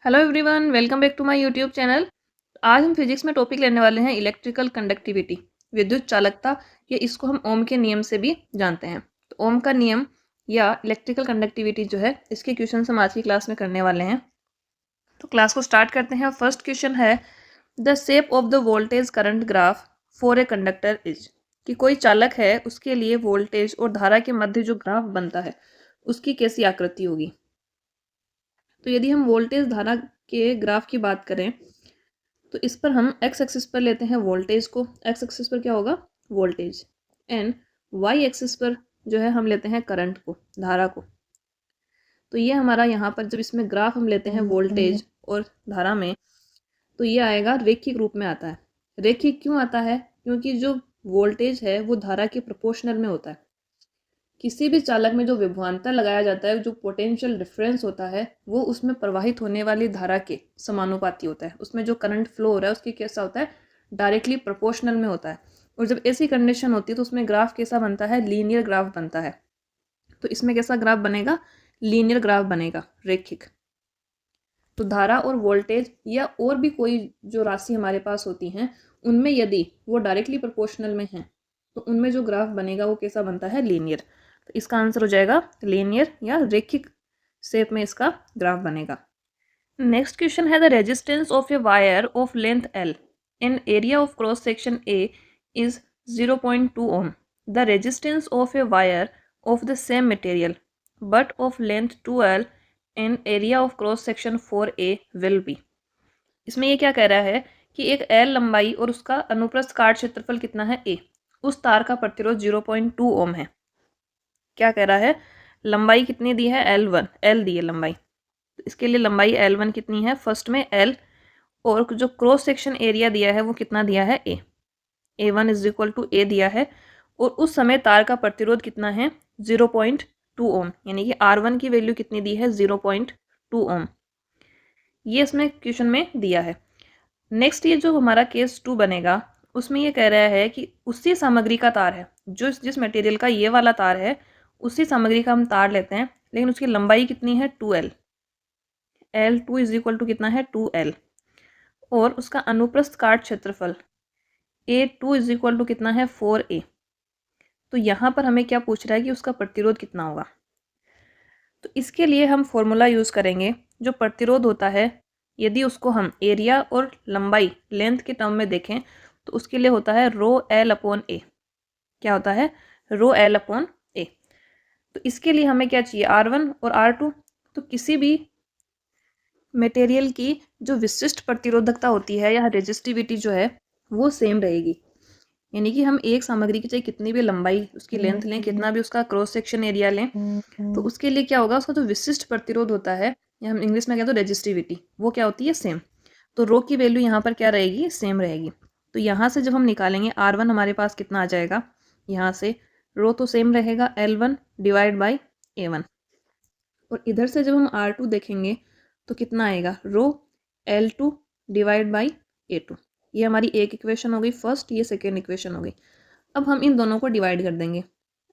Hello everyone, welcome back to my YouTube channel. आज हम physics में टॉपिक लेने वाले हैं इलेक्ट्रिकल कंडक्टिविटी, विद्युत चालकता। या इसको हम ओम के नियम से भी जानते हैं। तो ओम का नियम या इलेक्ट्रिकल कंडक्टिविटी जो है, इसके क्वेश्चन हम आज की क्लास में करने वाले हैं। तो क्लास को स्टार्ट करते हैं। फर्स्ट क्वेश्चन है, the shape of the voltage current graph for a conductor is. कि कोई चालक है, उसके लिए वोल्टेज और धारा के मध्य जो ग्राफ बनता है उसकी कैसी आकृति होगी। तो यदि हम वोल्टेज धारा के ग्राफ की बात करें तो इस पर हम एक्स एक्सिस पर लेते हैं वोल्टेज को। एक्स एक्सिस पर क्या होगा? वोल्टेज। एंड वाई एक्सिस पर जो है हम लेते हैं करंट को, धारा को। तो ये हमारा यहाँ पर जब इसमें ग्राफ हम लेते हैं वोल्टेज और धारा में, तो ये आएगा रेखिक रूप में आता है। रेखिक क्यों आता है? क्योंकि जो वोल्टेज है वो धारा के प्रोपोर्शनल में होता है। किसी भी चालक में जो विभवांतर लगाया जाता है, जो पोटेंशियल डिफरेंस होता है, वो उसमें प्रवाहित होने वाली धारा के समानुपाती होता है। उसमें जो करंट फ्लो हो रहा है उसकी कैसा होता है? डायरेक्टली प्रोपोर्शनल में होता है। और जब ऐसी कंडीशन होती है तो उसमें ग्राफ कैसा बनता है? लीनियर ग्राफ बनता है। तो इसमें कैसा ग्राफ बनेगा? लीनियर ग्राफ बनेगा, रेखिक। तो धारा और वोल्टेज या और भी कोई जो राशि हमारे पास होती हैं, उनमें यदि वो डायरेक्टली प्रोपोर्शनल में हैं तो उनमें जो ग्राफ बनेगा वो कैसा बनता है? लीनियर। तो इसका आंसर हो जाएगा लीनियर या रेखिक शेप में इसका ग्राफ बनेगा। नेक्स्ट क्वेश्चन है, the resistance of a wire of length L in area of cross section A is 0.2 ohm. The resistance of a wire of the same material but of length 2L in area of cross section 4A will be. इसमें ये क्या कह रहा है कि एक L लंबाई और उसका अनुप्रस्थ काट क्षेत्रफल कितना है? A। उस तार का प्रतिरोध 0.2 ओम है। क्या कह रहा है? लंबाई कितनी दी है? L1, L दी है लंबाई। तो इसके लिए लंबाई L1 कितनी है? फर्स्ट में L, और जो क्रॉस सेक्शन एरिया दिया है वो कितना दिया है? A। A1 is equal to A दिया है। और उस समय तार का प्रतिरोध कितना है? 0.2 ओम, यानी कि R1 की वैल्यू कितनी दी है? 0.2 ओम। ये इसमें क्वेश्चन में दिया है। नेक्स्ट ये जो हमारा केस 2 बनेगा, उसमें ये कह रहा है कि उसी सामग्री का तार है, जो जिस मटेरियल का ये वाला तार है, उसी सामग्री का हम तार लेते हैं, लेकिन उसकी लंबाई कितनी है? 2L। L2 is equal to कितना है? 2L। और उसका अनुप्रस्थ काट क्षेत्रफल A2 इज इक्वल टू कितना है? 4A। तो यहाँ पर हमें क्या पूछ रहा है कि उसका प्रतिरोध कितना होगा। तो इसके लिए हम फॉर्मूला यूज़ करेंगे। जो प्रतिरोध होता है, यदि उसको हम एरिया और लंबाई, लेंथ के टर्म में देखें, तो उसके लिए होता है रो L अपॉन A। क्या होता है? रो L अपॉन A। तो इसके लिए हमें क्या चाहिए? R1 और R2। तो किसी भी मटेरियल की जो विशिष्ट प्रतिरोधकता होती है या रेजिस्टिविटी जो है वो सेम रहेगी। यानी कि हम एक सामग्री की चाहे कितनी भी लंबाई, उसकी लेंथ लें, कितना भी उसका क्रॉस सेक्शन एरिया लें, तो उसके लिए क्या होगा? उसका जो विशिष्ट प्रतिरोध होता है, या हम इंग्लिश में कहते हैं रेजिस्टिविटी, वो क्या होती है? सेम। तो रो की वैल्यू यहाँ पर क्या रहेगी? सेम रहेगी। तो यहाँ से जब हम निकालेंगे R1 हमारे पास कितना आ जाएगा? यहाँ से रो तो सेम रहेगा, L1 डिवाइड बाई A1। और इधर से जब हम R2 देखेंगे तो कितना आएगा? रो L2 डिवाइड बाई A2। ये हमारी एक इक्वेशन हो गई फर्स्ट, ये सेकेंड इक्वेशन हो गई। अब हम इन दोनों को डिवाइड कर देंगे,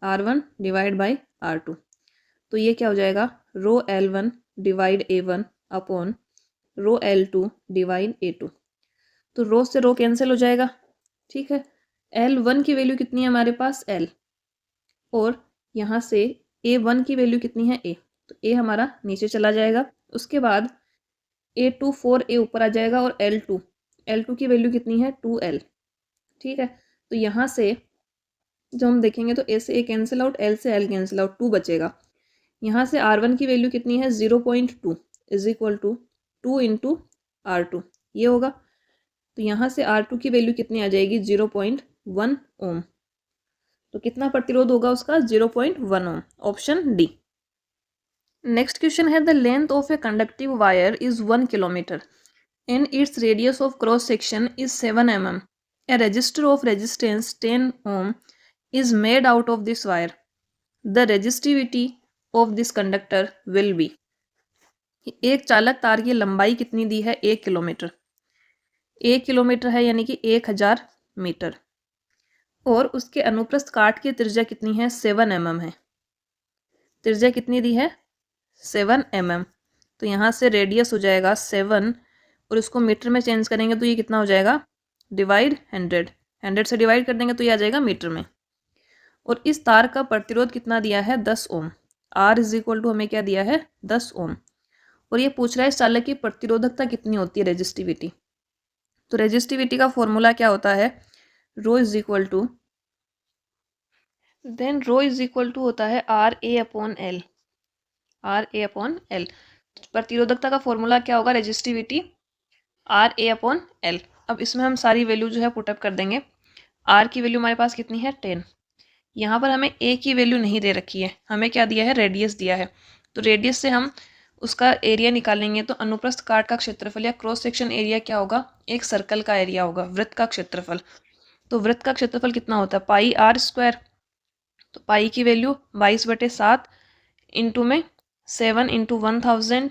R1 डिवाइड बाई R2। तो ये क्या हो जाएगा? रो L1 divide A1 upon rho L2 divide A2। तो रो से रो कैंसिल हो जाएगा, ठीक है। L1 की वैल्यू कितनी है हमारे पास? L। और यहाँ से A1 की वैल्यू कितनी है? A। तो A हमारा नीचे चला जाएगा। उसके बाद A2 4A ऊपर आ जाएगा, और L2 की वैल्यू कितनी है? 2L। ठीक है। तो यहाँ से जब हम देखेंगे तो A से A कैंसिल आउट, L से L कैंसिल आउट, 2 बचेगा। यहाँ से R1 की वैल्यू कितनी है? 0.2 is equal to 2 into R2, ये होगा। तो यहाँ से R2 की वैल्यू कितनी आ जाएगी? 0.1 ओम। तो कितना प्रतिरोध होगा उसका? 0.1 ohm. Option D. Next question है, the length of a conductive wire is 1 kilometre and its radius of cross section is 7 mm. A resistor of resistance 10 ohm is made out of this wire. The resistivity of this conductor will be. एक चालक तार की लंबाई कितनी दी है? 1 kilometre. 1 kilometre है यानी कि 1000 मीटर। और उसके अनुप्रस्थ काट की त्रिज्या कितनी है? 7 mm है। त्रिज्या कितनी दी है? 7 mm। तो यहाँ से रेडियस हो जाएगा 7 और इसको मीटर में चेंज करेंगे तो ये कितना हो जाएगा, डिवाइड 100 से डिवाइड कर देंगे तो ये आ जाएगा मीटर में। और इस तार का प्रतिरोध कितना दिया है, 10 ओम। R इज इक्वल टू हमें क्या दिया है, 10 ओम। और ये पूछ रहा है इस चालक की प्रतिरोधकता कितनी होती है, रेजिस्टिविटी। तो रेजिस्टिविटी का फॉर्मूला क्या होता है, रो इज इक्वल टू होता है RA/L। RA/L प्रतिरोधकता का फॉर्मूला क्या होगा, रेजिस्टिविटी RA/L। अब इसमें हम सारी वैल्यू जो है पुटअप कर देंगे। R की वैल्यू हमारे पास कितनी है, 10। यहाँ पर हमें A की वैल्यू नहीं दे रखी है, हमें क्या दिया है, रेडियस दिया है। तो रेडियस से हम उसका एरिया निकालेंगे तो अनुप्रस्थ काट का क्षेत्रफल या क्रॉस सेक्शन एरिया क्या होगा, एक सर्कल का एरिया होगा, वृत्त का क्षेत्रफल। तो वृत्त का क्षेत्रफल कितना होता है, पाई R स्क्वायर। तो पाई की वैल्यू 22/7 इंटू में 7 इंटू 1000,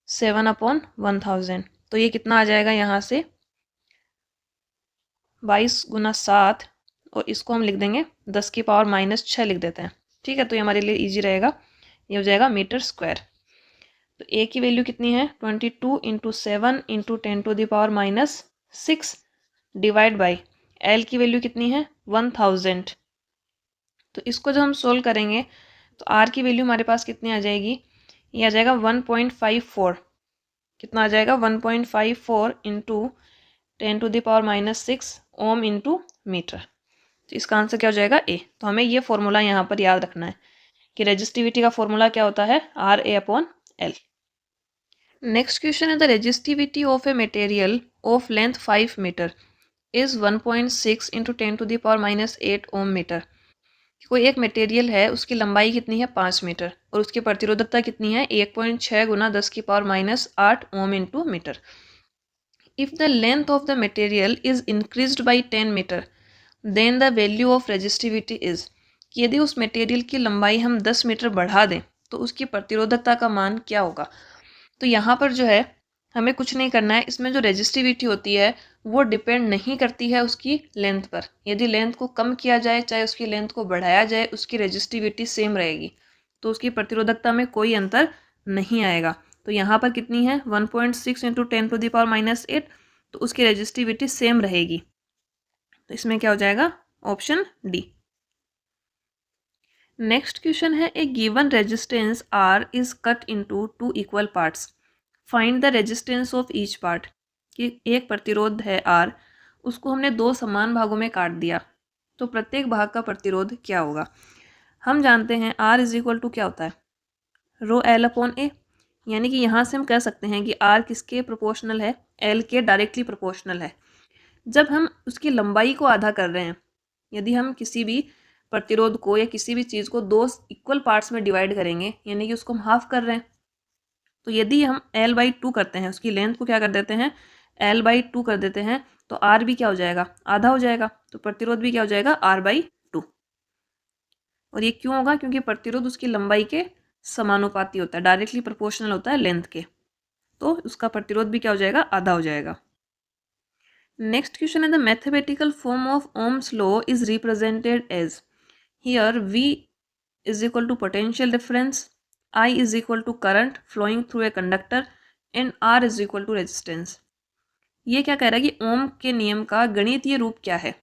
7/1000। तो ये कितना आ जाएगा, यहाँ से 22 × 7 और इसको हम लिख देंगे 10⁻⁻6 लिख देते हैं। ठीक है, तो ये हमारे लिए इजी रहेगा, ये हो जाएगा मीटर स्क्वायर। तो ए की वैल्यू कितनी है, 22 into 7 into 10⁻⁻6 divide by L की वैल्यू कितनी है, 1000। तो इसको जब हम सोल्व करेंगे तो आर की वैल्यू हमारे पास कितनी आ जाएगी, ये आ जाएगा 1.54। कितना आ जाएगा, 1.54 इंटू 10⁻⁻6 ओम इंटू मीटर। तो इसका आंसर क्या हो जाएगा, ए। तो हमें ये फॉर्मूला यहाँ पर याद रखना है कि रेजिस्टिविटी का फॉर्मूला क्या होता है, RA/L। नेक्स्ट क्वेश्चन है, the resistivity of a material of length 5 metre is 1.6 into 10⁻⁻8 ohm metre. कोई एक मटेरियल है, उसकी लंबाई कितनी है, 5 मीटर और उसकी प्रतिरोधकता कितनी है, 1.6 × 10⁻8 ohm into metre. If the length of the material is increased by 10 metre then the value of resistivity is. यदि उस मटेरियल की लंबाई हम 10 मीटर बढ़ा दें तो उसकी प्रतिरोधकता का मान क्या होगा। तो यहाँ पर जो है हमें कुछ नहीं करना है, इसमें जो रेजिस्टिविटी होती है वो डिपेंड नहीं करती है उसकी लेंथ पर। यदि लेंथ को कम किया जाए चाहे उसकी लेंथ को बढ़ाया जाए, उसकी रेजिस्टिविटी सेम रहेगी, तो उसकी प्रतिरोधकता में कोई अंतर नहीं आएगा। तो यहाँ पर कितनी है, 1.6 इंटू 10⁻⁻8, तो उसकी रेजिस्टिविटी सेम रहेगी। तो इसमें क्या हो जाएगा, ऑप्शन डी। नेक्स्ट क्वेश्चन है, a given resistance R is cut into 2 equal parts, find the resistance of each part. कि एक प्रतिरोध है R, उसको हमने 2 समान भागों में काट दिया, तो प्रत्येक भाग का प्रतिरोध क्या होगा। हम जानते हैं R इज इक्वल टू क्या होता है, ρL/A। यानी कि यहाँ से हम कह सकते हैं कि R किसके प्रोपोर्शनल है, L के डायरेक्टली प्रोपोर्शनल है। जब हम उसकी लंबाई को आधा कर रहे हैं, यदि हम किसी भी प्रतिरोध को या किसी भी चीज़ को 2 इक्वल पार्ट्स में डिवाइड करेंगे, यानी कि उसको हम हाफ कर रहे हैं, तो यदि हम L/2 करते हैं, उसकी लेंथ को क्या कर देते हैं, L/2 कर देते हैं, तो R भी क्या हो जाएगा, आधा हो जाएगा। तो प्रतिरोध भी क्या हो जाएगा, R/2। और ये क्यों होगा, क्योंकि प्रतिरोध उसकी लंबाई के समानुपाती होता है, डायरेक्टली प्रोपोर्शनल होता है लेंथ के, तो उसका प्रतिरोध भी क्या हो जाएगा, आधा हो जाएगा। नेक्स्ट क्वेश्चन है, the mathematical form of ohm's law is represented as. Here V is equal to potential difference, I is equal to current flowing through a conductor and R is equal to resistance। ये क्या कह रहा है कि ओम के नियम का गणितीय रूप क्या है।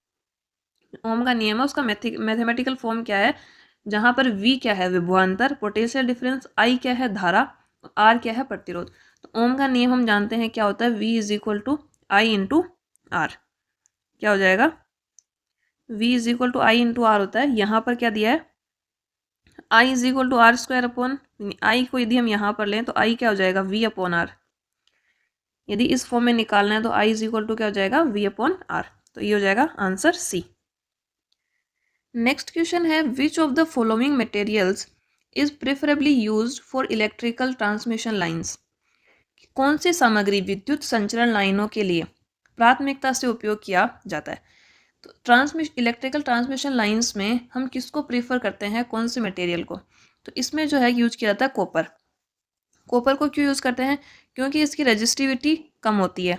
ओम का नियम है, उसका मैथमेटिकल फॉर्म क्या है, जहाँ पर V क्या है, विभवांतर, पोटेंशियल डिफरेंस, I क्या है, धारा, R क्या है, प्रतिरोध। तो ओम का नियम हम जानते हैं क्या होता है, V is equal to I into R। क्या हो जाएगा, V is equal to I into R होता है। यहाँ पर क्या दिया है, I is equal to R²/, I को यदि हम यहाँ पर लें तो I क्या हो जाएगा, V/R। यदि इस फॉर्म में निकालना है तो I इज इक्वल टू क्या हो जाएगा, V/R। तो ये हो जाएगा आंसर सी। नेक्स्ट क्वेश्चन है, which of the following materials is preferably used for electrical transmission lines. कौन सी सामग्री विद्युत संचरण लाइनों के लिए प्राथमिकता से उपयोग किया जाता है। तो इलेक्ट्रिकल ट्रांसमिशन लाइंस में हम किसको प्रीफर करते हैं, कौन से मटेरियल को। तो इसमें जो है यूज किया जाता है कॉपर। कॉपर को क्यों यूज़ करते हैं, क्योंकि इसकी रेजिस्टिविटी कम होती है।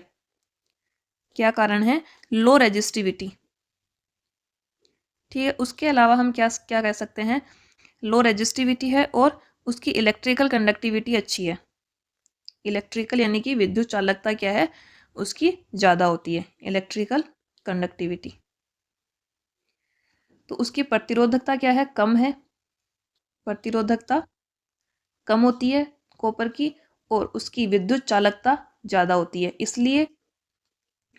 क्या कारण है, लो रेजिस्टिविटी। ठीक है, उसके अलावा हम क्या क्या कह सकते हैं, लो रेजिस्टिविटी है और उसकी इलेक्ट्रिकल कंडक्टिविटी अच्छी है। इलेक्ट्रिकल यानी कि विद्युत चालकता क्या है, उसकी ज़्यादा होती है, इलेक्ट्रिकल कंडक्टिविटी। तो उसकी प्रतिरोधकता क्या है, कम है, प्रतिरोधकता कम होती है कॉपर की, और उसकी विद्युत चालकता ज़्यादा होती है। इसलिए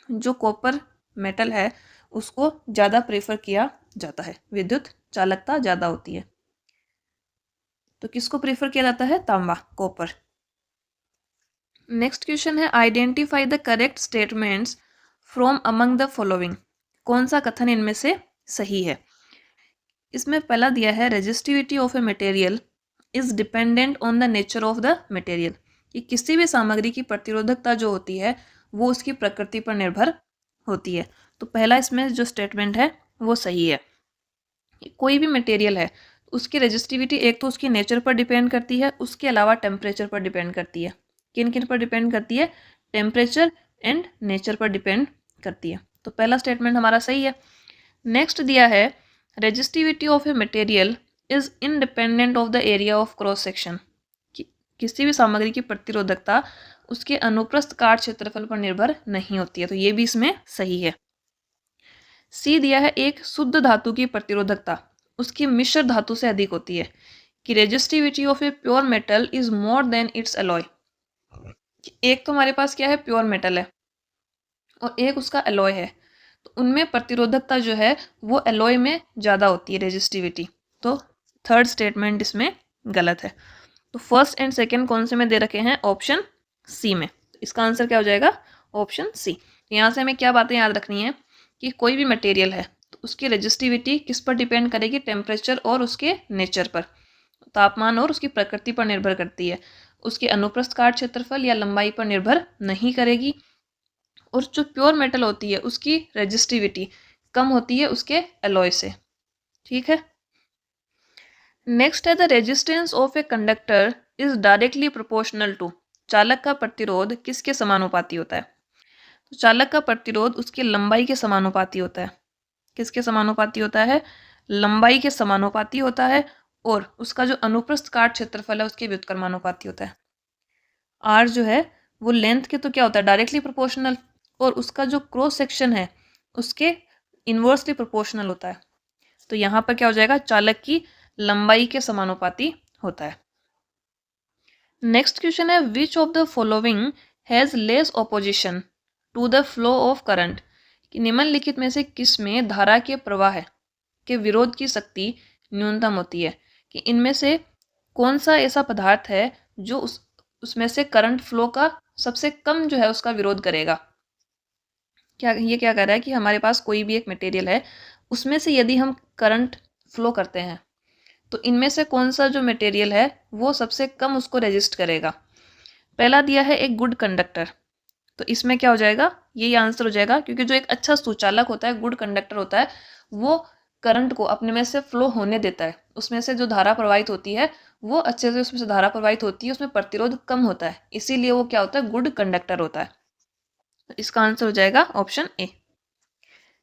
जो कॉपर मेटल है उसको ज़्यादा प्रेफर किया जाता है, विद्युत चालकता ज़्यादा होती है। तो किसको प्रेफर किया जाता है, तांबा, कॉपर। नेक्स्ट क्वेश्चन है identify the correct statements from among the following. कौन सा कथन इनमें से सही है। इसमें पहला दिया है resistivity of a material is dependent on the nature of the material, कि किसी भी सामग्री की प्रतिरोधकता जो होती है वो उसकी प्रकृति पर निर्भर होती है। तो पहला इसमें जो स्टेटमेंट है वो सही है। कोई भी मटेरियल है उसकी रेजिस्टिविटी एक तो उसकी नेचर पर डिपेंड करती है, उसके अलावा टेम्परेचर पर डिपेंड करती है। किन किन पर डिपेंड करती है, टेम्परेचर एंड नेचर पर डिपेंड करती है। तो पहला स्टेटमेंट हमारा सही है। नेक्स्ट दिया है resistivity of a material is independent of the area of cross section, किसी भी सामग्री की प्रतिरोधकता उसके अनुप्रस्थ काट क्षेत्रफल पर निर्भर नहीं होती है। तो ये भी इसमें सही है। सी दिया है एक शुद्ध धातु की प्रतिरोधकता उसकी मिश्र धातु से अधिक होती है, कि resistivity of a pure metal is more than it's alloy. एक तो हमारे पास क्या है, प्योर मेटल है, और एक उसका एलॉय है, तो उनमें प्रतिरोधकता जो है वो एलॉय में ज़्यादा होती है, रेजिस्टिविटी। तो थर्ड स्टेटमेंट इसमें गलत है। तो फर्स्ट एंड सेकेंड कौन से में दे रखे हैं, ऑप्शन सी में। तो इसका आंसर क्या हो जाएगा, ऑप्शन सी। यहाँ से हमें क्या बातें याद रखनी है कि कोई भी मटेरियल है तो उसकी रेजिस्टिविटी किस पर डिपेंड करेगी, टेम्परेचर और उसके नेचर पर, तापमान और उसकी प्रकृति पर निर्भर करती है। उसके अनुप्रस्थ काट क्षेत्रफल या लंबाई पर निर्भर नहीं करेगी। और जो प्योर मेटल होती है उसकी रेजिस्टिविटी कम होती है उसके एलॉय से। ठीक है। नेक्स्ट है the resistance of a conductor is directly proportional to, चालक का प्रतिरोध किसके समानुपाती होता है। तो चालक का प्रतिरोध उसकी लंबाई के समानुपाती होता है। किसके समानुपाती होता है, लंबाई के समानुपाती होता है, और उसका जो अनुप्रस्थ काट क्षेत्रफल है उसके व्युत्क्रमानुपाती होता है। आर जो है वो लेंथ के तो क्या होता है, डायरेक्टली प्रोपोर्शनल, और उसका जो क्रॉस सेक्शन है उसके इन्वर्सली प्रोपोर्शनल होता है। तो यहाँ पर क्या हो जाएगा, चालक की लंबाई के समानुपाती होता है। नेक्स्ट क्वेश्चन है which of the following has less opposition to the flow of current, कि निम्नलिखित में से किस में धारा के प्रवाह के विरोध की शक्ति न्यूनतम होती है, कि इनमें से कौन सा ऐसा पदार्थ है जो उसमें से करंट फ्लो का सबसे कम जो है उसका विरोध करेगा। क्या ये क्या कह रहा है कि हमारे पास कोई भी एक मटेरियल है उसमें से यदि हम करंट फ्लो करते हैं तो इनमें से कौन सा जो मटेरियल है वो सबसे कम उसको रेजिस्ट करेगा। पहला दिया है एक गुड कंडक्टर, तो इसमें क्या हो जाएगा, यही आंसर हो जाएगा, क्योंकि जो एक अच्छा सुचालक होता है, गुड कंडक्टर होता है, वो करंट को अपने में से फ्लो होने देता है। उसमें से जो धारा प्रवाहित होती है वो अच्छे से उसमें से धारा प्रवाहित होती है, उसमें प्रतिरोध कम होता है, इसीलिए वो क्या होता है, गुड कंडक्टर होता है। तो इसका आंसर हो जाएगा ऑप्शन ए।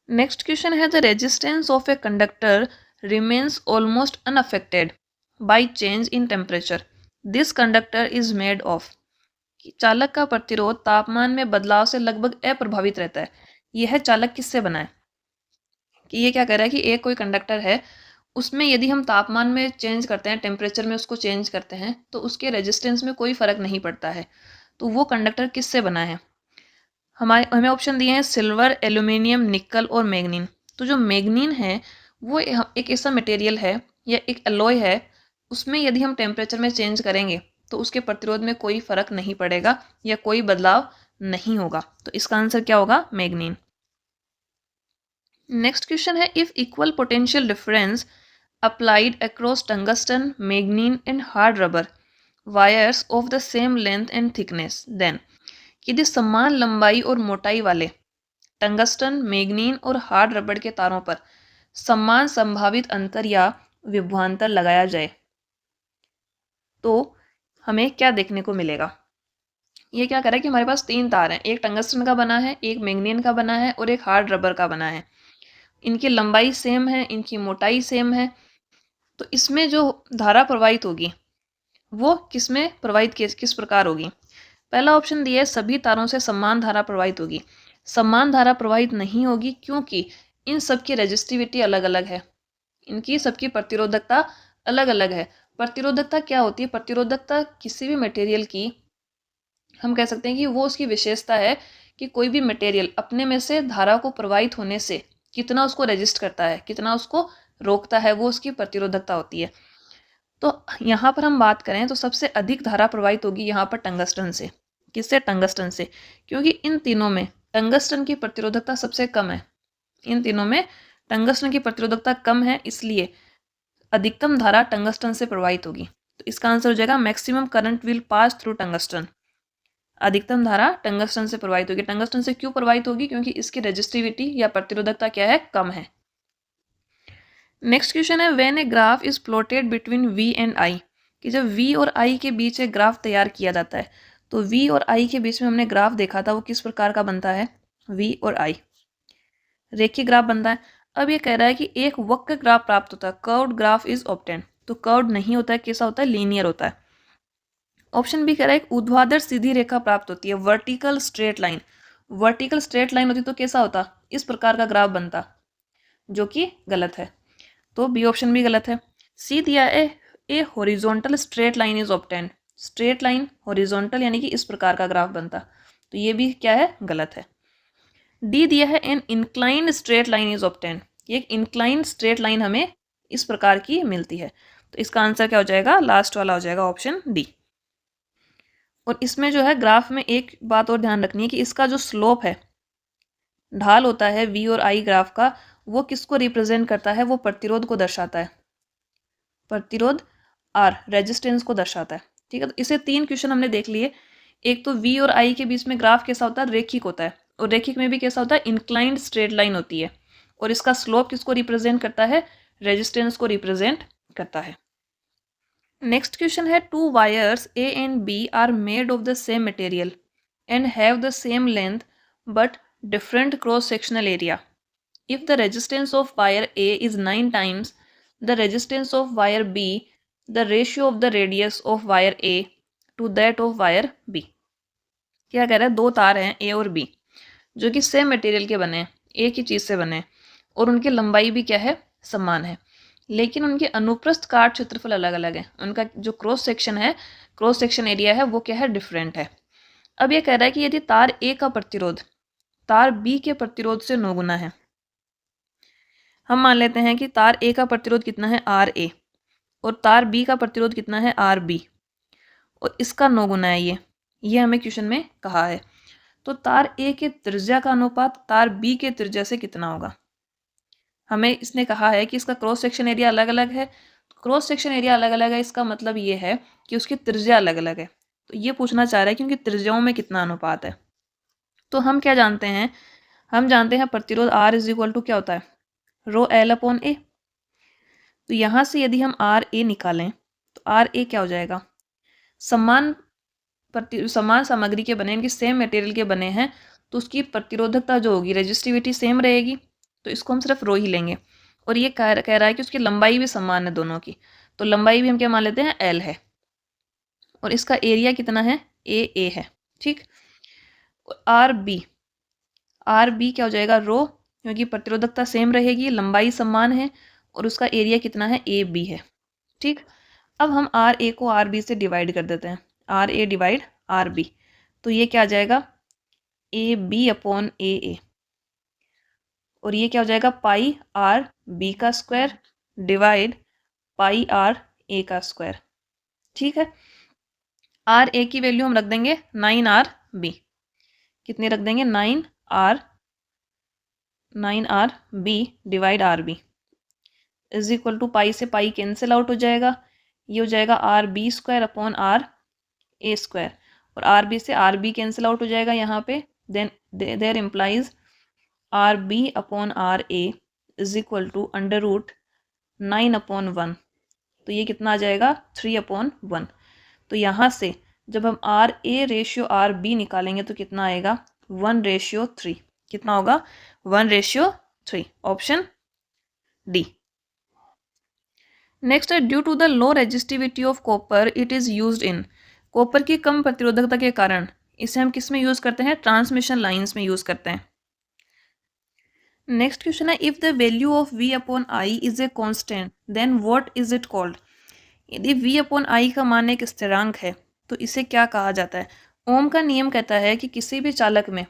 नेक्स्ट क्वेश्चन है the resistance of a conductor remains almost unaffected by change in temperature, this conductor is made of, चालक का प्रतिरोध तापमान में बदलाव से लगभग अप्रभावित रहता है। यह चालक किससे बना है, कि ये क्या कह रहा है कि एक कोई कंडक्टर है उसमें यदि हम तापमान में चेंज करते हैं, टेम्परेचर में उसको चेंज करते हैं तो उसके रेजिस्टेंस में कोई फर्क नहीं पड़ता है। तो वो कंडक्टर किससे बना है, हमें ऑप्शन दिए हैं सिल्वर, एल्यूमिनियम, निकल और मैग्नीन। तो जो मैग्नीन है वो एक ऐसा मटेरियल है या एक एलॉय है, उसमें यदि हम टेम्परेचर में चेंज करेंगे तो उसके प्रतिरोध में कोई फर्क नहीं पड़ेगा या कोई बदलाव नहीं होगा। तो इसका आंसर क्या होगा, मैग्नीन। नेक्स्ट क्वेश्चन है if equal potential difference applied across tungsten, manganin and hard rubber wires of the same length and thickness then, यदि समान लंबाई और मोटाई वाले टंगस्टन, मैग्नीन और हार्ड रबड़ के तारों पर समान संभावित अंतर या विभवांतर लगाया जाए तो हमें क्या देखने को मिलेगा। ये क्या कर रहा है कि हमारे पास तीन तार हैं, एक टंगस्टन का बना है, एक मैग्नीन का बना है और एक हार्ड रबर का बना है। इनकी लंबाई सेम है, इनकी मोटाई सेम है, तो इसमें जो धारा प्रवाहित होगी वो किस में प्रवाहित किस प्रकार होगी। पहला ऑप्शन दिया है सभी तारों से समान धारा प्रवाहित होगी। समान धारा प्रवाहित नहीं होगी क्योंकि इन सब की रेजिस्टिविटी अलग अलग है, इनकी सबकी प्रतिरोधकता अलग अलग है। प्रतिरोधकता क्या होती है? प्रतिरोधकता किसी भी मटेरियल की हम कह सकते हैं कि वो उसकी विशेषता है कि कोई भी मटेरियल अपने में से धारा को प्रवाहित होने से कितना उसको रेजिस्ट करता है, कितना उसको रोकता है, वो उसकी प्रतिरोधकता होती है। तो यहाँ पर हम बात करें तो सबसे अधिक धारा प्रवाहित होगी यहाँ पर टंगस्टन से। किससे? टंगस्टन से, क्योंकि इन तीनों में टंगस्टन की प्रतिरोधकता सबसे कम है। इन तीनों में टंगस्टन की प्रतिरोधकता कम है, इसलिए अधिकतम धारा टंगस्टन से प्रवाहित होगी। तो इसका आंसर हो जाएगा maximum current will pass through tungsten. अधिकतम धारा टंगस्टन से प्रवाहित होगी। टंगस्टन से क्यों प्रवाहित होगी? क्योंकि इसकी रेजिस्टिविटी या प्रतिरोधकता क्या है? कम है। नेक्स्ट क्वेश्चन है when a graph is plotted between V and I, कि जब V और I के बीच एक ग्राफ तैयार किया जाता है, तो V और I के बीच में हमने ग्राफ देखा था, वो किस प्रकार का बनता है? V और I रेखीय ग्राफ बनता है। अब ये कह रहा है कि एक वक्र ग्राफ प्राप्त होता है, कर्व्ड ग्राफ इज ऑब्टेन्ड। तो कर्व्ड नहीं होता है, कैसा होता है? लीनियर होता है। ऑप्शन बी कह रहा है एक ऊर्ध्वाधर सीधी रेखा प्राप्त होती है, vertical straight line. Vertical straight line होती तो कैसा होता? इस प्रकार का ग्राफ बनता, जो कि गलत है। तो बी ऑप्शन भी गलत है। सी दिया है ए horizontal straight line is obtained. Straight line horizontal यानी कि इस प्रकार का ग्राफ बनता, तो ये भी क्या है? गलत है। डी दिया है an inclined straight line is obtained. ये एक इंक्लाइंड स्ट्रेट लाइन हमें इस प्रकार की मिलती है, तो इसका आंसर क्या हो जाएगा? लास्ट वाला हो जाएगा, ऑप्शन डी। और इसमें जो है ग्राफ में एक बात और ध्यान रखनी है कि इसका जो स्लोप है, ढाल होता है V और I ग्राफ का, वो किसको रिप्रेजेंट करता है? वो प्रतिरोध को दर्शाता है। प्रतिरोध R रेजिस्टेंस को दर्शाता है। ठीक है, तो इसे 3 क्वेश्चन हमने देख लिए। एक तो V और I के बीच में ग्राफ कैसा होता है? रेखिक होता है, और रेखिक में भी कैसा होता है? इंक्लाइंड स्ट्रेट लाइन होती है, और इसका स्लोप किसको रिप्रेजेंट करता है? रेजिस्टेंस को रिप्रेजेंट करता है। नेक्स्ट क्वेश्चन है two wires A and B are made of the same material and have the same length but different cross-sectional area. If the resistance of wire A is 9 times the resistance of wire B, the ratio of the radius of wire A to that of wire B. क्या कह रहा है? दो तार हैं A और B जो कि सेम मटेरियल के बने हैं, एक ही चीज़ से बने हैं, और उनकी लंबाई भी क्या है? समान है, लेकिन उनके अनुप्रस्थ काट क्षेत्रफल अलग अलग है। उनका जो क्रॉस सेक्शन है, क्रॉस सेक्शन एरिया है, वो क्या है? डिफरेंट है। अब ये कह रहा है कि यदि तार A का प्रतिरोध तार B के प्रतिरोध से 9 गुना है। हम मान लेते हैं कि तार A का प्रतिरोध कितना है? RA, और तार B का प्रतिरोध कितना है? RB, और इसका 9 गुना है ये हमें क्वेश्चन में कहा है। तो तार A के त्रिज्या का अनुपात तार B के त्रिज्या से कितना होगा? हमें इसने कहा है कि इसका क्रॉस सेक्शन एरिया अलग अलग है। क्रॉस सेक्शन एरिया अलग अलग है, इसका मतलब ये है कि उसकी त्रिज्या अलग अलग है। तो ये पूछना चाह रहा है कि उनकी त्रिज्याओं में कितना अनुपात है। तो हम क्या जानते हैं? हम जानते हैं प्रतिरोध R इज इक्वल टू क्या होता है? रो L अपॉन A। तो यहाँ से यदि हम RA निकालें तो RA क्या हो जाएगा? समान सामग्री के बने, इनके सेम मटेरियल के बने हैं, तो उसकी प्रतिरोधकता जो होगी, रेजिस्टिविटी सेम रहेगी, तो इसको हम सिर्फ रो ही लेंगे। और ये कह रहा है कि उसकी लंबाई भी समान है दोनों की, तो लंबाई भी हम क्या मान लेते हैं? L है, और इसका एरिया कितना है? AA है। ठीक, RB क्या हो जाएगा? रो, क्योंकि प्रतिरोधकता सेम रहेगी, लंबाई समान है, और उसका एरिया कितना है? AB है। ठीक, अब हम RA को RB से डिवाइड कर देते हैं, RA डिवाइड RB, तो ये क्या आ जाएगा? AB अपॉन AA, और ये क्या हो जाएगा? पाई RB का स्क्वायर डिवाइड पाई RA का स्क्वायर। ठीक है, RA की वैल्यू हम रख देंगे 9RB। कितनी रख देंगे? 9RB divide RB is equal to pi से पाई कैंसिल आउट हो जाएगा, ये हो जाएगा RB square upon RA square, और RB से RB कैंसिल आउट हो जाएगा यहाँ पे, then there implies RB upon RA is equal to under root 9/1, तो ये कितना आ जाएगा? 3/1। तो यहाँ से जब हम RA रेशियो RB निकालेंगे तो कितना आएगा? 1:3। कितना होगा? 1:3, ऑप्शन डी। नेक्स्ट है due to the low resistivity of copper it is used in. Copper की कम प्रतिरोधकता के कारण इसे हम किस में यूज़ करते हैं? ट्रांसमिशन लाइन्स में यूज़ करते हैं। नेक्स्ट क्वेश्चन है, if the value of v upon I is a constant then what is it called? यदि v अपॉन आई का मान एक स्थिरांक है तो इसे क्या कहा जाता है? ओम का नियम कहता है कि किसी भी चालक में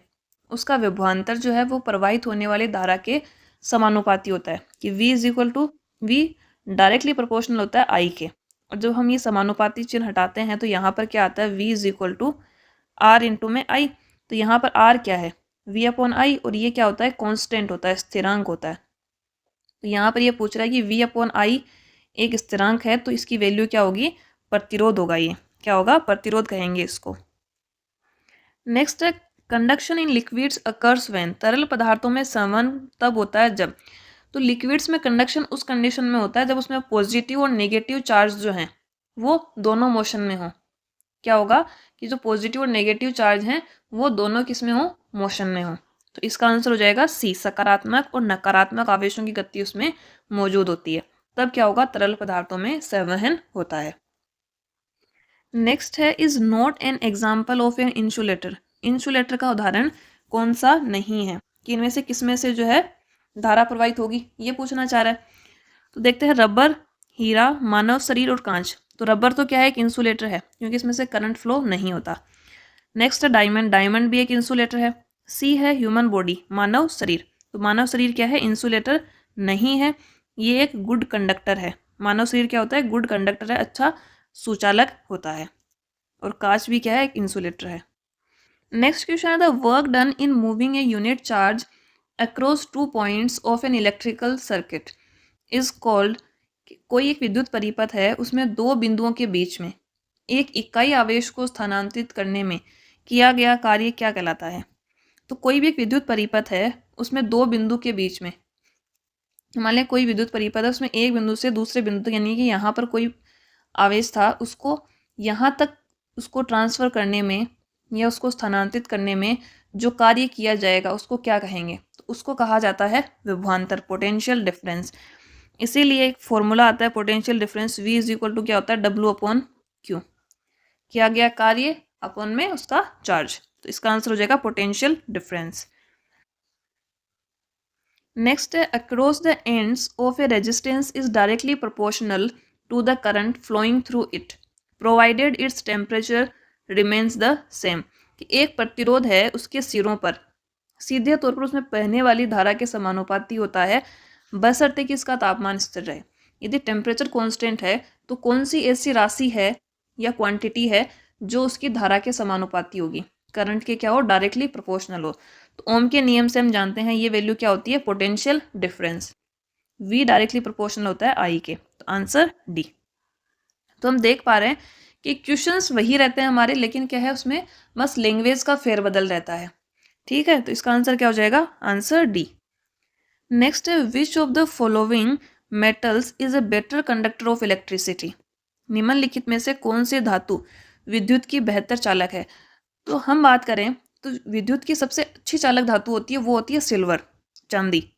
उसका विभवांतर जो है वो प्रवाहित होने वाली धारा के समानुपाती होता है, कि v is equal to V directly proportional होता है आई के। और जब हम ये समानुपाती चिन्ह हटाते हैं तो यहाँ पर क्या आता है? v is equal to R into में आई। तो यहाँ पर आर क्या है? v अपॉन आई, और ये क्या होता है? कॉन्स्टेंट होता है, स्थिरांक होता है। तो यहाँ पर ये पूछ रहा है कि v अपॉन आई एक स्थिरांक है तो इसकी वैल्यू क्या होगी? प्रतिरोध होगा। ये क्या होगा? प्रतिरोध कहेंगे इसको। नेक्स्ट है, conduction in liquids occurs when, तरल पदार्थों में संवहन तब होता है जब। तो लिक्विड्स में कंडक्शन उस कंडीशन में होता है जब उसमें पॉजिटिव और नेगेटिव चार्ज जो हैं वो दोनों मोशन में हो। क्या होगा? कि जो पॉजिटिव और नेगेटिव चार्ज हैं वो दोनों किस में हो? मोशन में हो। तो इसका आंसर हो जाएगा सी, सकारात्मक और नकारात्मक आवेशों की गति उसमें मौजूद होती है। तब क्या होगा? तरल पदार्थों में संवहन होता है। नेक्स्ट है, is not an example of an insulator. Insulator का उदाहरण कौन सा नहीं है? कि इनमें से किसमें से जो है धारा प्रवाहित होगी, ये पूछना चाह रहा है। तो देखते हैं, रबर, हीरा, मानव शरीर और कांच। तो रबर तो क्या है? एक इंसुलेटर है क्योंकि इसमें से करंट फ्लो नहीं होता। नेक्स्ट है डायमंड, डायमंड भी एक इंसुलेटर है। सी है ह्यूमन बॉडी, मानव शरीर। तो मानव शरीर क्या है? इंसुलेटर नहीं है, ये एक गुड कंडक्टर है। मानव शरीर क्या होता है? गुड कंडक्टर है, अच्छा सुचालक होता है। और कांच भी क्या है? एक इंसुलेटर है। नेक्स्ट क्वेश्चन है, the work done in moving a unit charge across 2 points of an electrical circuit is called. कोई एक विद्युत परिपथ है, उसमें दो बिंदुओं के बीच में एक इकाई आवेश को स्थानांतरित करने में किया गया कार्य क्या कहलाता है? तो कोई भी एक विद्युत परिपथ है, उसमें दो बिंदु के बीच में, मान लें कोई विद्युत परिपथ है, उसमें एक बिंदु से दूसरे बिंदु तक, यानी कि यहाँ पर कोई आवेश था, उसको यहाँ तक उसको ट्रांसफ़र करने में या उसको स्थानांतरित करने में जो कार्य किया जाएगा उसको क्या कहेंगे? तो उसको कहा जाता है विभवांतर, पोटेंशियल डिफरेंस। इसीलिए एक फॉर्मूला आता है potential difference, v is equal to क्या होता है? W अपॉन क्यू, किया गया कार्य अपॉन में उसका चार्ज। तो इसका आंसर हो जाएगा पोटेंशियल डिफरेंस। नेक्स्ट है, across the ends of a resistance is directly proportional to the current flowing through it provided its temperature remains the same. कि एक प्रतिरोध है, उसके सिरों पर सीधे तौर पर उसमें बहने वाली धारा के समानुपाती होता है, बशर्ते कि इसका तापमान स्थिर रहे। यदि टेम्परेचर कांस्टेंट है तो कौन सी ऐसी राशि है या क्वांटिटी है जो उसकी धारा के समानुपाती होगी, करंट के क्या हो? डायरेक्टली प्रोपोर्शनल हो। तो ओम के नियम से हम जानते हैं ये वैल्यू क्या होती है? Potential difference. v directly proportional होता है आई के। तो आंसर डी। तो हम देख पा रहे हैं कि क्वेश्चंस वही रहते हैं हमारे, लेकिन क्या है उसमें बस लैंग्वेज का फेरबदल रहता है। ठीक है, तो इसका आंसर क्या हो जाएगा? Answer D. नेक्स्ट है, which of the following metals is a better conductor of electricity. निम्नलिखित में से कौन से धातु विद्युत की बेहतर चालक है? तो हम बात करें तो विद्युत की सबसे अच्छी चालक धातु होती है, वो होती है सिल्वर, चांदी।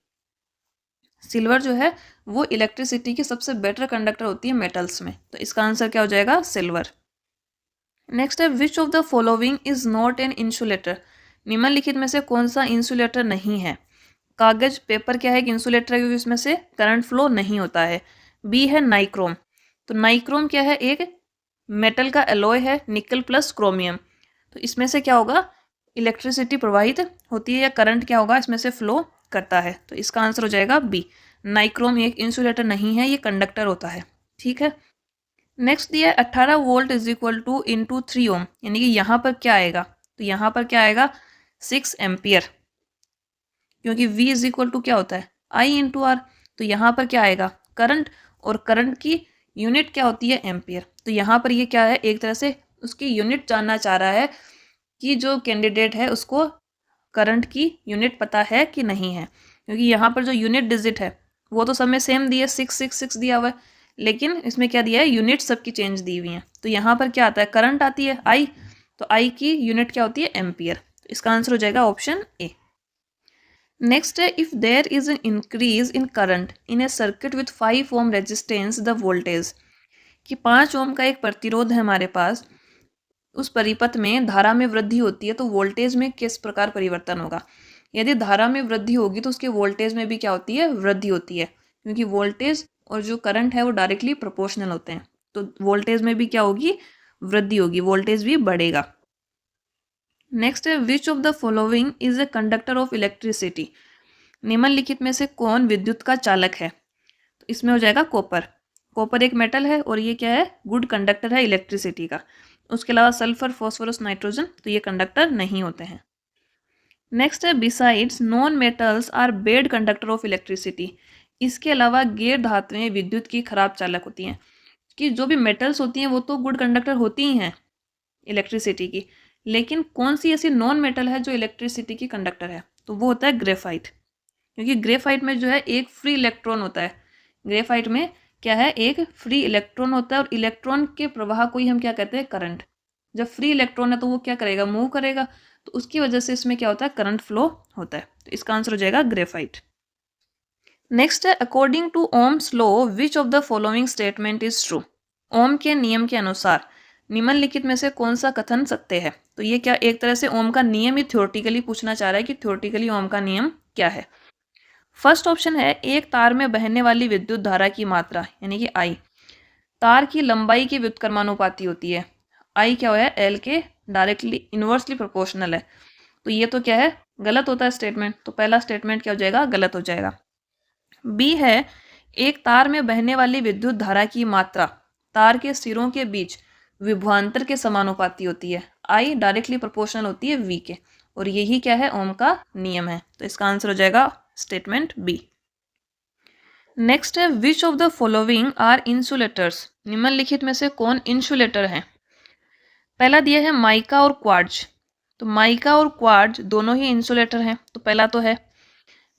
सिल्वर जो है वो इलेक्ट्रिसिटी की सबसे बेटर कंडक्टर होती है मेटल्स में। तो इसका आंसर क्या हो जाएगा? सिल्वर। नेक्स्ट है, which of the following is not an insulator. निम्नलिखित में से कौन सा इंसुलेटर नहीं है? कागज, पेपर क्या है? एक इंसुलेटर है क्योंकि इसमें से करंट फ्लो नहीं होता है। बी है नाइक्रोम। तो नाइक्रोम क्या है? एक मेटल का एलॉय है, निकल प्लस क्रोमियम। तो इसमें से क्या होगा? इलेक्ट्रिसिटी प्रवाहित होती है या करंट क्या होगा इसमें से फ्लो करता है। तो इसका आंसर हो जाएगा बी, नाइक्रोम एक इंसुलेटर नहीं है, ये कंडक्टर होता है। ठीक है, नेक्स्ट दिया है 18 volt is equal two into 3 ओम, यानी कि यहाँ पर क्या आएगा? तो यहाँ पर क्या आएगा? 6 एम्पियर, क्योंकि V इज इक्वल टू क्या होता है? I into R. तो यहाँ पर क्या आएगा? करंट, और करंट की यूनिट क्या होती है? एम्पियर। तो यहाँ पर ये क्या है? एक तरह से उसकी यूनिट जानना चाह रहा है कि जो कैंडिडेट है उसको करंट की यूनिट पता है कि नहीं है, क्योंकि यहाँ पर जो यूनिट डिजिट है वो तो सब में सेम दिया, 666 दिया हुआ है, लेकिन इसमें क्या दिया है? यूनिट सबकी चेंज दी हुई है। तो यहाँ पर क्या आता है? करंट आती है I, तो I की यूनिट क्या होती है? एम्पियर। तो इसका आंसर हो जाएगा ऑप्शन ए। नेक्स्ट है, if there is an increase in current in a circuit with 5 ohm resistance the voltage. कि 5 ओम का एक प्रतिरोध है हमारे पास, उस परिपथ में धारा में वृद्धि होती है तो वोल्टेज में किस प्रकार परिवर्तन होगा। यदि धारा में वृद्धि होगी तो उसके वोल्टेज में भी क्या होती है, वृद्धि होती है, क्योंकि वोल्टेज और जो करंट है वो डायरेक्टली प्रोपोर्शनल होते हैं। तो वोल्टेज में भी क्या होगी, वृद्धि होगी, वोल्टेज भी बढ़ेगा। नेक्स्ट है which of the following is a conductor of electricity. निम्नलिखित में से कौन विद्युत का चालक है। तो इसमें हो जाएगा कॉपर। कॉपर एक मेटल है और ये क्या है, गुड कंडक्टर है इलेक्ट्रिसिटी का। उसके अलावा सल्फर, फॉस्फोरस, नाइट्रोजन तो ये कंडक्टर नहीं होते हैं। नेक्स्ट है besides non metals are bad conductor of electricity. इसके अलावा गैर धातुएं विद्युत की खराब चालक होती हैं। कि जो भी मेटल्स होती हैं वो तो गुड कंडक्टर होती ही हैं इलेक्ट्रिसिटी की, लेकिन कौन सी ऐसी नॉन मेटल है जो इलेक्ट्रिसिटी की कंडक्टर है, तो वो होता है ग्रेफाइट। क्योंकि ग्रेफाइट में जो है एक फ्री इलेक्ट्रॉन होता है। ग्रेफाइट में क्या है, एक फ्री इलेक्ट्रॉन होता है और इलेक्ट्रॉन के प्रवाह को ही हम क्या कहते हैं, करंट। जब फ्री इलेक्ट्रॉन है तो वो क्या करेगा, मूव करेगा, तो उसकी वजह से इसमें क्या होता है, करंट फ्लो होता है। तो इसका आंसर हो जाएगा ग्रेफाइट। नेक्स्ट है according to Ohm's law which of the following statement is true. Ohm के नियम के अनुसार निम्नलिखित में से कौन सा कथन सत्य है। तो ये क्या एक तरह से ओम का नियम ही थ्योरेटिकली पूछना चाह रहा है कि थ्योरेटिकली ओम का नियम क्या है। फर्स्ट ऑप्शन है एक तार में बहने वाली विद्युत धारा की मात्रा यानी कि आई तार की लंबाई के व्युत्क्रमानुपाती होती है। आई क्या है, एल के डायरेक्टली इनवर्सली प्रोपोर्शनल है। तो ये तो क्या है, गलत होता है स्टेटमेंट। तो पहला स्टेटमेंट क्या हो जाएगा, गलत हो जाएगा। बी है एक तार में बहने वाली विद्युत धारा की मात्रा तार के सिरों के बीच विभवांतर के समानुपाती होती है। आई डायरेक्टली प्रोपोर्शनल होती है वी के, और यही क्या है, ओम का नियम है। तो इसका आंसर हो जाएगा स्टेटमेंट बी। नेक्स्ट है which of the following are insulators. निम्नलिखित में से कौन इंसुलेटर है। पहला दिया है माइका और क्वार्ट्ज। तो माइका और क्वार्ट्ज दोनों ही इंसुलेटर हैं, तो पहला तो है।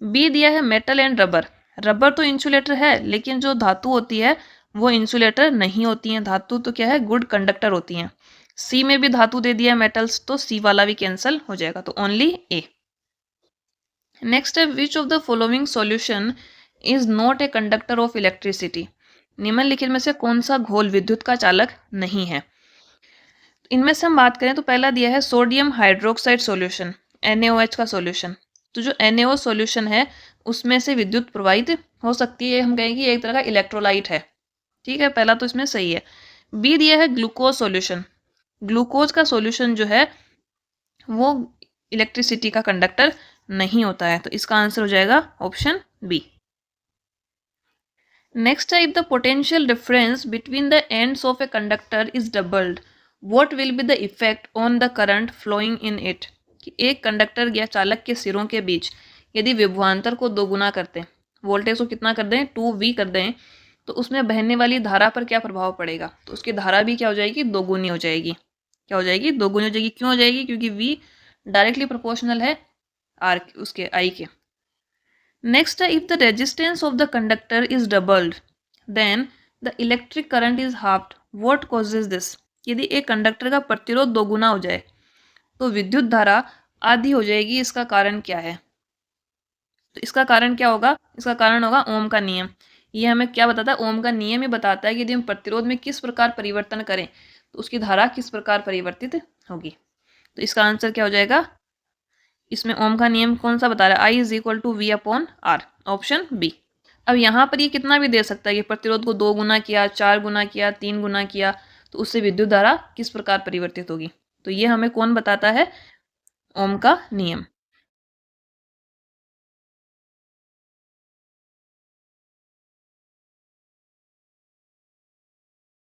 बी दिया है मेटल एंड रबर। रबर तो इंसुलेटर है, लेकिन जो धातु होती है वो इंसुलेटर नहीं होती हैं। धातु तो क्या है, गुड कंडक्टर होती हैं। सी में भी धातु दे दिया है मेटल्स, तो सी वाला भी कैंसिल हो जाएगा, तो ओनली ए। नेक्स्ट है which of the following solution is not a conductor of electricity. निम्नलिखित में से कौन सा घोल विद्युत का चालक नहीं है। इनमें से हम बात करें तो पहला दिया है सोडियम हाइड्रोक्साइड सॉल्यूशन, NaOH का सॉल्यूशन। तो जो NaO सॉल्यूशन है उसमें से विद्युत प्रवाहित हो सकती है, हम कहेंगे एक तरह का इलेक्ट्रोलाइट है। ठीक है, पहला तो इसमें सही है। बी दिया है ग्लूकोज सॉल्यूशन। ग्लूकोज का सॉल्यूशन जो है वो इलेक्ट्रिसिटी का कंडक्टर नहीं होता है, तो इसका आंसर हो जाएगा ऑप्शन बी। नेक्स्ट है if the potential difference between the ends of a conductor is doubled what will be the effect on the current flowing in it. कि एक कंडक्टर या चालक के सिरों के बीच यदि विभवांतर को दोगुना करते हैं, वोल्टेज को कितना कर दें, 2V कर दें, तो उसमें बहने वाली धारा पर क्या प्रभाव पड़ेगा। तो उसकी धारा भी क्या हो जाएगी, दोगुनी हो जाएगी। क्या हो जाएगी, दोगुनी हो जाएगी। क्यों हो जाएगी, क्योंकि V डायरेक्टली प्रोपोर्शनल है R उसके I के। नेक्स्ट है if the resistance of the conductor is doubled then the electric current is halved what causes this. यदि एक कंडक्टर का प्रतिरोध दोगुना हो जाए तो विद्युत धारा आधी हो जाएगी, इसका कारण क्या है। तो इसका कारण क्या होगा, इसका कारण होगा ओम का नियम। ये हमें क्या बताता है, ओम का नियम ही बताता है कि यदि हम प्रतिरोध में किस प्रकार परिवर्तन करें तो उसकी धारा किस प्रकार परिवर्तित होगी। तो इसका आंसर क्या हो जाएगा, इसमें ओम का नियम कौन सा बता रहा है, I = V/R, ऑप्शन बी। अब यहाँ पर ये कितना भी दे सकता है कि प्रतिरोध को 2 गुना किया, 4 गुना किया, 3 गुना किया, तो उससे विद्युत धारा किस प्रकार परिवर्तित होगी। तो ये हमें कौन बताता है, ओम का नियम।